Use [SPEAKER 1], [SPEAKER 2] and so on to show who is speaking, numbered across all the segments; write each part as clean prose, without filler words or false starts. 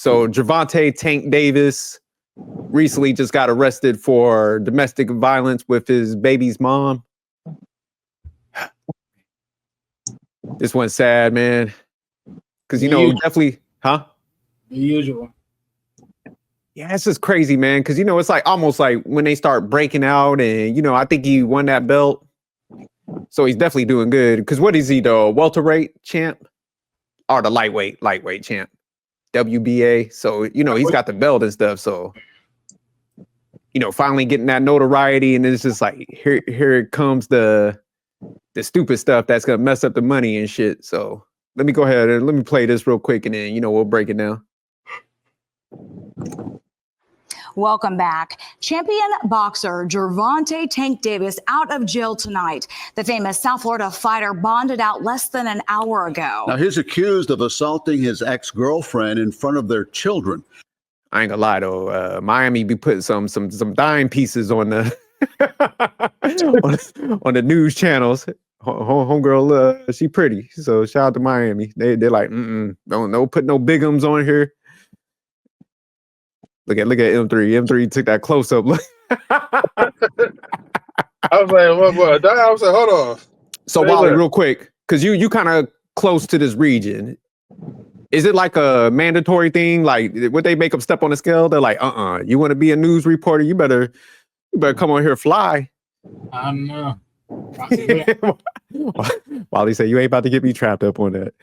[SPEAKER 1] So Gervonta Tank Davis recently just got arrested for domestic violence with his baby's mom. This one's sad, man. Because, definitely, huh?
[SPEAKER 2] The usual.
[SPEAKER 1] Yeah, it's just crazy, man. Because, it's like almost like when they start breaking out and, I think he won that belt. So he's definitely doing good. Because what is he, the welterweight champ? Or the lightweight champ? WBA. So, he's got the belt and stuff. So, finally getting that notoriety. And it's just like, here comes the stupid stuff that's going to mess up the money and shit. So let me go ahead and let me play this real quick and then, we'll break it down.
[SPEAKER 3] Welcome back. Champion boxer Gervonta Tank Davis out of jail tonight. The famous South Florida fighter bonded out less than an hour ago.
[SPEAKER 4] Now he's accused of assaulting his ex-girlfriend in front of their children.
[SPEAKER 1] I ain't gonna lie though, Miami be putting some dime pieces on the on the news channels. Homegirl, she pretty. So shout out to Miami. They're like, don't put no bigums on here. Look at M3. M3 took that close up look.
[SPEAKER 5] I was like, what? I was like, hold on.
[SPEAKER 1] So Wally, real quick, because you kind of close to this region. Is it like a mandatory thing? Like, would they make them step on the scale? They're like, you want to be a news reporter? You better come on here fly.
[SPEAKER 2] I don't know.
[SPEAKER 1] Wally said, you ain't about to get me trapped up on that.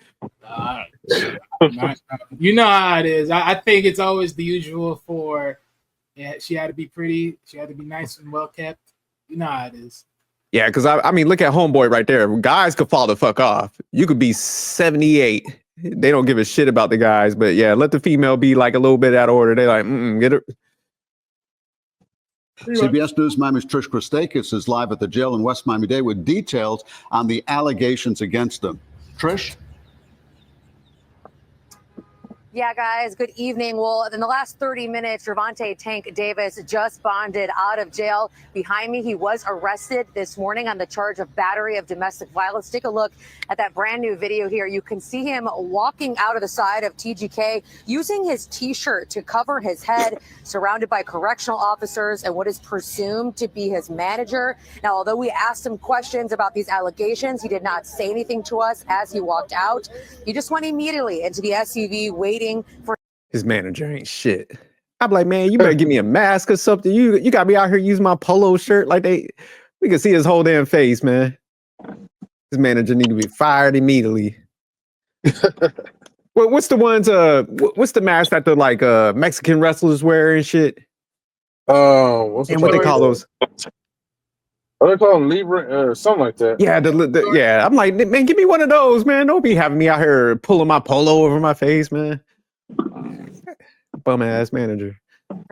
[SPEAKER 2] You know how it is. I think it's always the usual for, she had to be pretty. She had to be nice and well kept. You know how it is.
[SPEAKER 1] Yeah, because I mean, look at homeboy right there. Guys could fall the fuck off. You could be 78. They don't give a shit about the guys. But yeah, let the female be like a little bit out of order. They like, get her.
[SPEAKER 4] CBS News Miami's Trish Christakis is live at the jail in West Miami-Dade with details on the allegations against them. Trish?
[SPEAKER 6] Yeah, guys, good evening. Well, in the last 30 minutes, Gervonta Tank Davis just bonded out of jail. Behind me, he was arrested this morning on the charge of battery of domestic violence. Take a look at that brand new video here. You can see him walking out of the side of TGK using his T-shirt to cover his head, surrounded by correctional officers and what is presumed to be his manager. Now, although we asked him questions about these allegations, he did not say anything to us as he walked out. He just went immediately into the SUV waiting for
[SPEAKER 1] his manager ain't shit. I'm like, man, you better give me a mask or something. You got me out here using my polo shirt like we can see his whole damn face, man. His manager need to be fired immediately. Well, what's the ones? What's the mask that the like Mexican wrestlers wear and shit?
[SPEAKER 5] What
[SPEAKER 1] they call those?
[SPEAKER 5] What they call them, Libra, something like that.
[SPEAKER 1] Yeah, yeah. I'm like, man, give me one of those, man. Don't be having me out here pulling my polo over my face, man. Bum ass manager.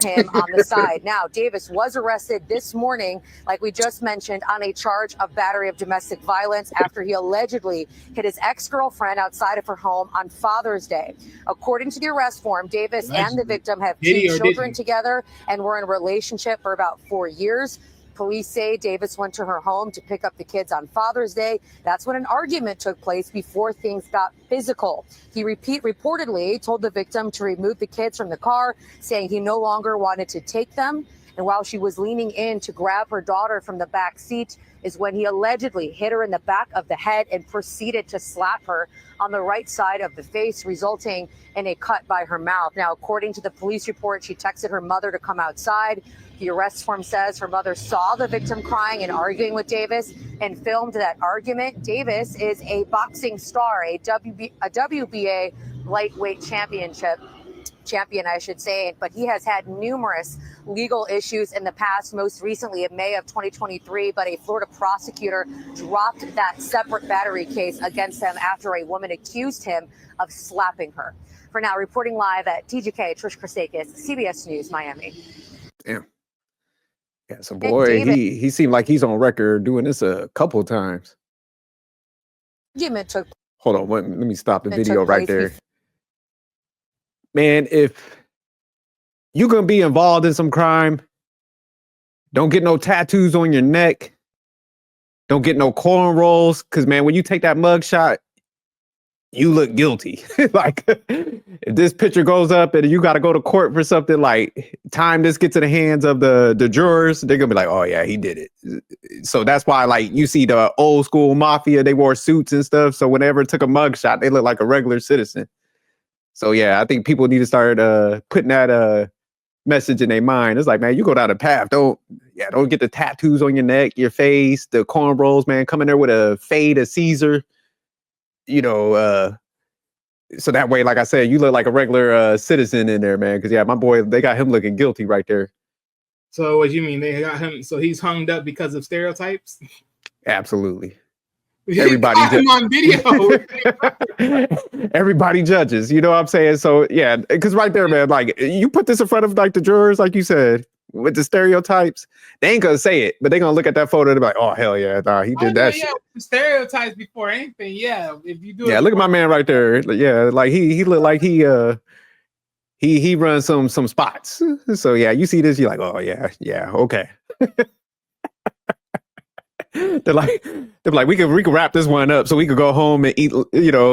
[SPEAKER 6] Him on the side. Now, Davis was arrested this morning, like we just mentioned, on a charge of battery of domestic violence after he allegedly hit his ex-girlfriend outside of her home on Father's Day. According to the arrest form, Davis and the victim have two children together and were in a relationship for about 4 years. Police say Davis went to her home to pick up the kids on Father's Day. That's when an argument took place before things got physical. He reportedly told the victim to remove the kids from the car, saying he no longer wanted to take them. And while she was leaning in to grab her daughter from the back seat is when he allegedly hit her in the back of the head and proceeded to slap her on the right side of the face, resulting in a cut by her mouth. Now, according to the police report, she texted her mother to come outside. The arrest form says her mother saw the victim crying and arguing with Davis and filmed that argument. Davis is a boxing star, a WBA lightweight champion, I should say, but he has had numerous legal issues in the past, most recently in May of 2023, but a Florida prosecutor dropped that separate battery case against him after a woman accused him of slapping her. For now, reporting live at TGK, Trish Christakis, CBS News, Miami.
[SPEAKER 1] Damn. Yeah, so boy, he seemed like he's on record doing this a couple of times. Hold on, let me stop the video right there. Man, if you're going to be involved in some crime, don't get no tattoos on your neck. Don't get no cornrows. Because, man, when you take that mug shot, you look guilty. Like if this picture goes up and you got to go to court for something, like time this gets to the hands of the jurors, they're gonna be like, oh yeah, he did it. So that's why, like, you see the old school mafia, they wore suits and stuff. So whenever it took a mug shot, they look like a regular citizen. So yeah, I think people need to start putting that message in their mind. It's like, man, you go down the path. Don't get the tattoos on your neck, your face, the cornrows, man. Come in there with a fade of Caesar. So that way, like I said, you look like a regular citizen in there, man. Because yeah, my boy, they got him looking guilty right there.
[SPEAKER 2] So what you mean they got him? So he's hung up because of stereotypes?
[SPEAKER 1] Absolutely.
[SPEAKER 2] Everybody him on video.
[SPEAKER 1] Everybody judges. You know what I'm saying? So yeah, because right there, man, like you put this in front of like the jurors, like you said, with the stereotypes, they ain't gonna say it, but they gonna look at that photo and be like, oh hell yeah, nah, he did that shit.
[SPEAKER 2] Stereotypes before anything, yeah. If you do
[SPEAKER 1] yeah, look at my man right there. Yeah, like he looked like he runs some spots. So yeah, you see this, you're like, oh yeah, okay. They're like, we can wrap this one up so we could go home and eat,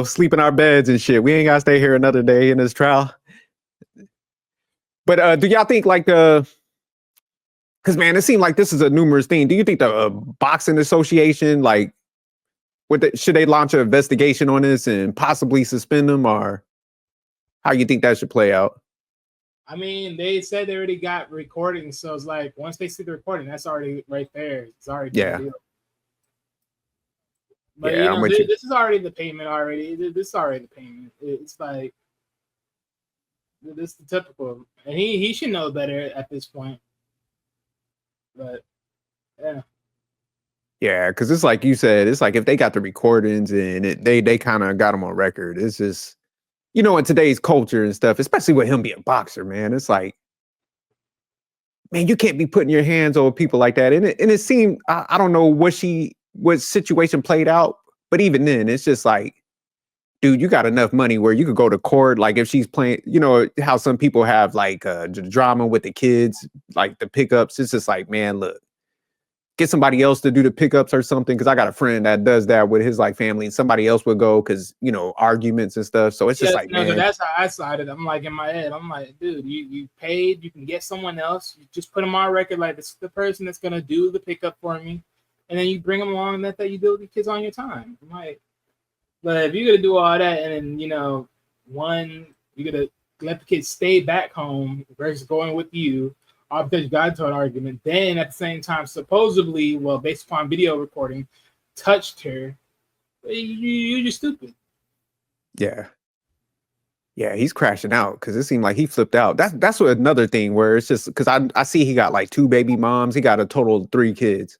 [SPEAKER 1] sleep in our beds and shit. We ain't gotta stay here another day in this trial. But do y'all think like because man, it seemed like this is a numerous thing. Do you think the boxing association, like, should they launch an investigation on this and possibly suspend them, or how you think that should play out?
[SPEAKER 2] I mean, they said they already got recordings, so it's like once they see the recording, that's already right there. It's already deal. But
[SPEAKER 1] yeah,
[SPEAKER 2] this is already the payment already. This is already the payment. It's like this is the typical, and he should know better at this point. But yeah.
[SPEAKER 1] Yeah, because it's like you said, it's like if they got the recordings and they kind of got them on record, it's just, in today's culture and stuff, especially with him being a boxer, man, it's like, man, you can't be putting your hands over people like that. And it seemed, I don't know what situation played out, but even then, it's just like, dude, you got enough money where you could go to court. Like if she's playing, how some people have like drama with the kids, like the pickups. It's just like, man, look, get somebody else to do the pickups or something. Cause I got a friend that does that with his like family, and somebody else would go because, arguments and stuff. So it's just like, man.
[SPEAKER 2] That's how I sided. I'm like, in my head, I'm like, dude, you paid, you can get someone else. You just put them on record. Like, this is the person that's going to do the pickup for me. And then you bring them along and that you deal with the kids on your time. I'm like, but if you're going to do all that and then, you're going to let the kids stay back home versus going with you, all because you got into an argument, then at the same time, supposedly, well, based upon video recording, touched her, you're just stupid.
[SPEAKER 1] Yeah. Yeah, he's crashing out because it seemed like he flipped out. That's another thing where it's just because I see he got like 2 baby moms. He got a total of 3 kids.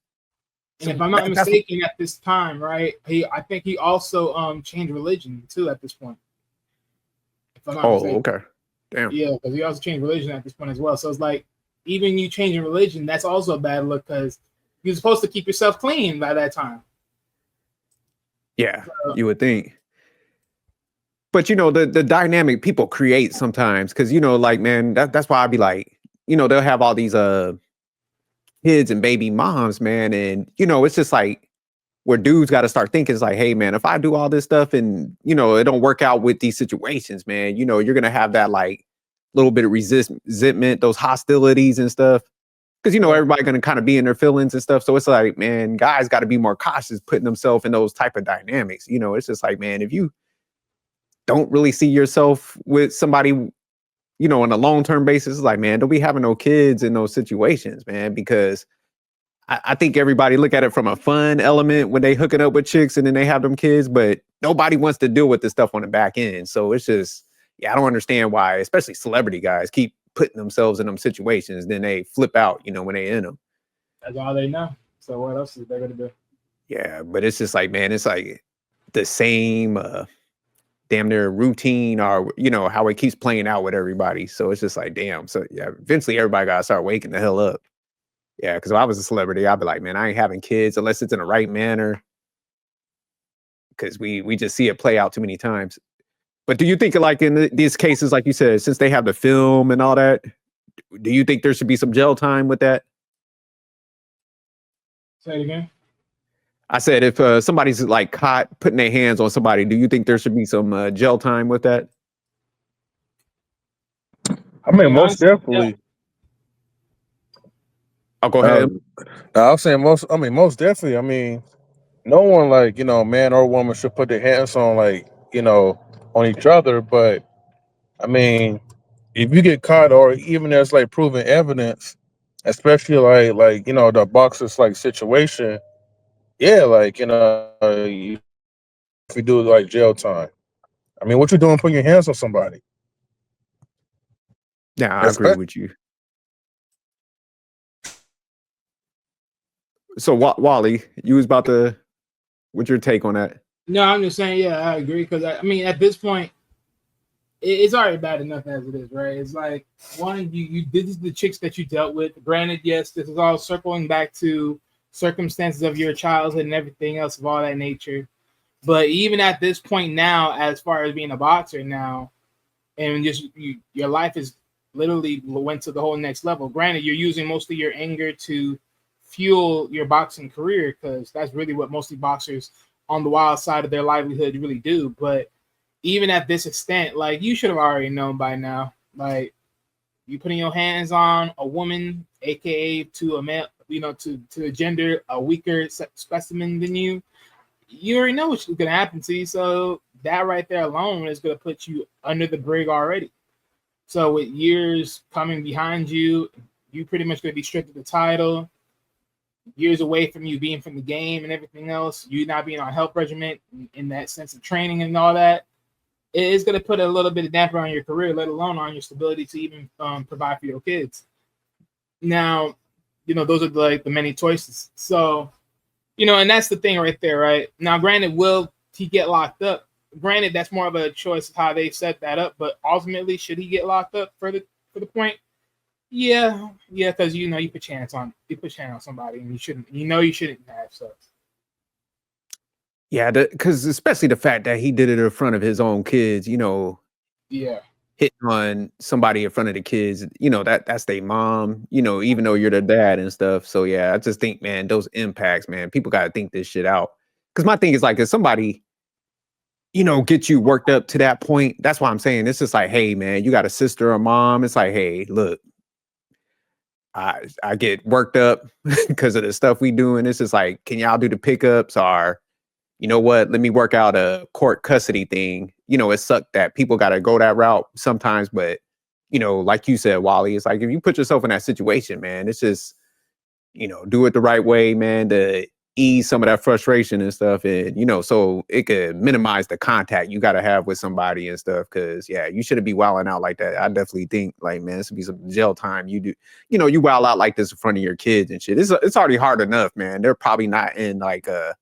[SPEAKER 2] And so if I'm not mistaken, at this time, right? I think he also changed religion too at this point. If I'm not mistaken.
[SPEAKER 1] Okay. Damn.
[SPEAKER 2] Yeah, because he also changed religion at this point as well. So it's like, even you changing religion, that's also a bad look because you're supposed to keep yourself clean by that time.
[SPEAKER 1] Yeah, you would think. But the dynamic people create sometimes, because like, man, that's why I'd be like, they'll have all these kids and baby moms, man, and it's just like where dudes got to start thinking, it's like, hey man, if I do all this stuff and it don't work out with these situations, man, you're gonna have that like little bit of resentment, those hostilities and stuff, because everybody gonna kind of be in their feelings and stuff. So it's like, man, guys got to be more cautious putting themselves in those type of dynamics. It's just like, man, if you don't really see yourself with somebody, on a long-term basis, it's like, man, don't be having no kids in those situations, man, because I think everybody look at it from a fun element when they hooking up with chicks and then they have them kids, but nobody wants to deal with this stuff on the back end. So it's just, yeah, I don't understand why, especially celebrity guys, keep putting themselves in them situations. Then they flip out, when they in them.
[SPEAKER 2] That's all they know. So what else is they gonna do? Yeah,
[SPEAKER 1] but it's just like, man, it's like the same damn near routine, or how it keeps playing out with everybody. So it's just like, damn. So yeah, eventually everybody gotta start waking the hell up. Yeah, because if I was a celebrity, I'd be like, man, I ain't having kids unless it's in the right manner. Because we just see it play out too many times. But do you think, like in these cases, like you said, since they have the film and all that, do you think there should be some jail time with that?
[SPEAKER 2] Say it again.
[SPEAKER 1] I said if somebody's like caught putting their hands on somebody, do you think there should be some jail time with that?
[SPEAKER 5] I mean,
[SPEAKER 2] Yeah,
[SPEAKER 5] most
[SPEAKER 2] honestly,
[SPEAKER 5] definitely.
[SPEAKER 1] I'll go ahead.
[SPEAKER 5] I was saying most definitely. I mean, no one like man or woman should put their hands on on each other. But I mean, if you get caught or even there's like proven evidence, especially like the boxer's like situation, yeah, like if you do like jail time. I mean, what you doing putting your hands on somebody?
[SPEAKER 1] Yeah, I agree
[SPEAKER 5] Especially
[SPEAKER 1] with you. So Wally, you was about to. What's your take on that?
[SPEAKER 2] no, I'm just saying, yeah, I agree because I mean, at this point, it's already bad enough as it is, right? It's like one, you this is the chicks that you dealt with. Granted, yes, this is all circling back to circumstances of your childhood and everything else of all that nature. But even at this point now, as far as being a boxer now, and just your life is literally went to the whole next level. Granted, you're using most of your anger to fuel your boxing career because that's really what mostly boxers on the wild side of their livelihood really do. But even at this extent, like you should have already known by now, like you putting your hands on a woman, aka to a male, to a gender a weaker specimen than you, you already know what's going to happen to you. So that right there alone is going to put you under the brig already. So with years coming behind you, you pretty much going to be stripped of the title. Years away from you being from the game and everything else, you not being on health regimen in that sense of training and all that, it's going to put a little bit of damper on your career, let alone on your stability to even provide for your kids. Now, those are like the many choices. So, and that's the thing right there, right? Now, granted, will he get locked up? Granted, that's more of a choice of how they set that up, but ultimately, should he get locked up for the point? Yeah, because you put chance on somebody, and you shouldn't have. So
[SPEAKER 1] Yeah, because especially the fact that he did it in front of his own kids,
[SPEAKER 2] yeah,
[SPEAKER 1] hitting on somebody in front of the kids, that's their mom, even though you're their dad and stuff. So yeah, I just think, man, those impacts, man, people got to think this shit out. Because my thing is like, if somebody, get you worked up to that point, that's why I'm saying it's just like, hey, man, you got a sister or mom. It's like, hey, look, I get worked up because of the stuff we do, and it's just like, can y'all do the pickups or, you know what? Let me work out a court custody thing. It sucked that people got to go that route sometimes, but like you said, Wally, it's like if you put yourself in that situation, man, it's just do it the right way, man, to ease some of that frustration and stuff, and so it could minimize the contact you got to have with somebody and stuff. Because yeah, you shouldn't be wilding out like that. I definitely think like, man, this would be some jail time. You do, you wild out like this in front of your kids and shit. It's already hard enough, man. They're probably not in like a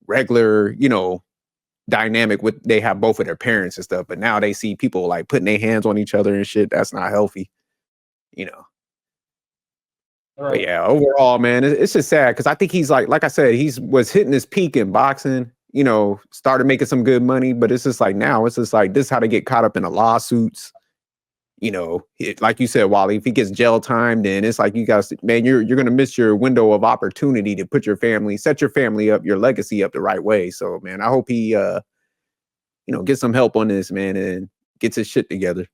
[SPEAKER 1] regular, dynamic with they have both of their parents and stuff, but now they see people like putting their hands on each other and shit. That's not healthy, you know.
[SPEAKER 2] right.
[SPEAKER 1] But yeah, overall, man, it's just sad because I think he's like I said, was hitting his peak in boxing, started making some good money, but it's just like now it's just like this is how they get caught up in the lawsuits. Like you said, Wally, if he gets jail time, then it's like you guys, man, you're gonna miss your window of opportunity to set your family up, your legacy up the right way. So man, I hope he gets some help on this, man, and gets his shit together.